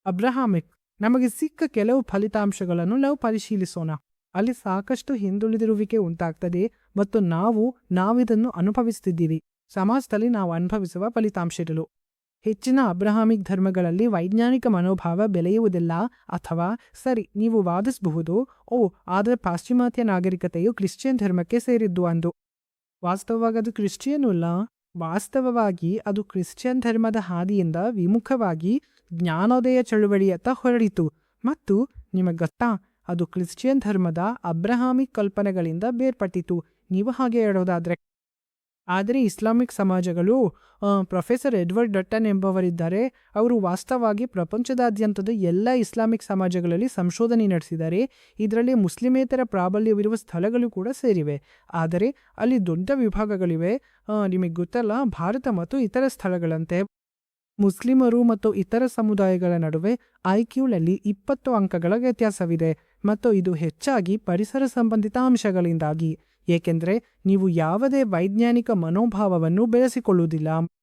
ಅಬ್ರಹಾಮಿಕ್ ನಮಗೆ ಸಿಕ್ಕ ಕೆಲವು ಫಲಿತಾಂಶಗಳನ್ನು ನಾವು ಪರಿಶೀಲಿಸೋಣ. ಅಲ್ಲಿ ಸಾಕಷ್ಟು ಹಿಂದುಳಿದಿರುವಿಕೆ ಉಂಟಾಗ್ತದೆ ಮತ್ತು ನಾವಿದನ್ನು ಅನುಭವಿಸ್ತಿದ್ದೀವಿ. ಸಮಾಜದಲ್ಲಿ ನಾವು ಅನುಭವಿಸುವ ಫಲಿತಾಂಶಗಳು. ಹೆಚ್ಚಿನ ಅಬ್ರಹಾಮಿಕ್ ಧರ್ಮಗಳಲ್ಲಿ ವೈಜ್ಞಾನಿಕ ಮನೋಭಾವ ಬೆಳೆಯುವುದಿಲ್ಲ. ಅಥವಾ ಸರಿ, ನೀವು ವಾದಿಸಬಹುದು, ಆದರೆ ಪಾಶ್ಚಿಮಾತ್ಯ ನಾಗರಿಕತೆಯು ಕ್ರಿಶ್ಚಿಯನ್ ಧರ್ಮಕ್ಕೆ ಸೇರಿದ್ದು ಅಂದು. ವಾಸ್ತವವಾಗಿ ಅದು ಕ್ರಿಶ್ಚಿಯನ್ ಅಲ್ಲ. ವಾಸ್ತವವಾಗಿ ಅದು ಕ್ರಿಶ್ಚಿಯನ್ ಧರ್ಮದ ಹಾದಿಯಿಂದ ವಿಮುಖವಾಗಿ ಜ್ಞಾನೋದಯ ಚಳುವಳಿಯತ್ತ ಹೊರಡಿತು. ಮತ್ತು ನಿಮಗೆ ಗೊತ್ತಾ, ಅದು ಕ್ರಿಶ್ಚಿಯನ್ ಧರ್ಮದ ಅಬ್ರಹಾಮಿಕ್ ಕಲ್ಪನೆಗಳಿಂದ ಬೇರ್ಪಟ್ಟಿತು, ನೀವು ಹಾಗೆ ಹೇಳೋದಾದ್ರೆ. ಆದರೆ ಇಸ್ಲಾಮಿಕ್ ಸಮಾಜಗಳು, ಪ್ರೊಫೆಸರ್ ಎಡ್ವರ್ಡ್ ಡಟ್ಟನ್ ಎಂಬವರಿದ್ದಾರೆ, ಅವರು ವಾಸ್ತವವಾಗಿ ಪ್ರಪಂಚದಾದ್ಯಂತದ ಎಲ್ಲ ಇಸ್ಲಾಮಿಕ್ ಸಮಾಜಗಳಲ್ಲಿ ಸಂಶೋಧನೆ ನಡೆಸಿದ್ದಾರೆ. ಇದರಲ್ಲಿ ಮುಸ್ಲಿಮೇತರ ಪ್ರಾಬಲ್ಯವಿರುವ ಸ್ಥಳಗಳು ಕೂಡ ಸೇರಿವೆ. ಆದರೆ ಅಲ್ಲಿ ದೊಡ್ಡ ವಿಭಾಗಗಳಿವೆ. ನಿಮಗೆ ಗೊತ್ತಲ್ಲ, ಭಾರತ ಮತ್ತು ಇತರ ಸ್ಥಳಗಳಂತೆ ಮುಸ್ಲಿಮರು ಮತ್ತು ಇತರ ಸಮುದಾಯಗಳ ನಡುವೆ IQನಲ್ಲಿ 20 ಅಂಕಗಳ ವ್ಯತ್ಯಾಸವಿದೆ. ಮತ್ತು ಇದು ಹೆಚ್ಚಾಗಿ ಪರಿಸರ ಸಂಬಂಧಿತ ಅಂಶಗಳಿಂದಾಗಿ, ಏಕೆಂದರೆ ನೀವು ಯಾವುದೇ ವೈಜ್ಞಾನಿಕ ಮನೋಭಾವವನ್ನು ಬೆಳೆಸಿಕೊಳ್ಳುವುದಿಲ್ಲ.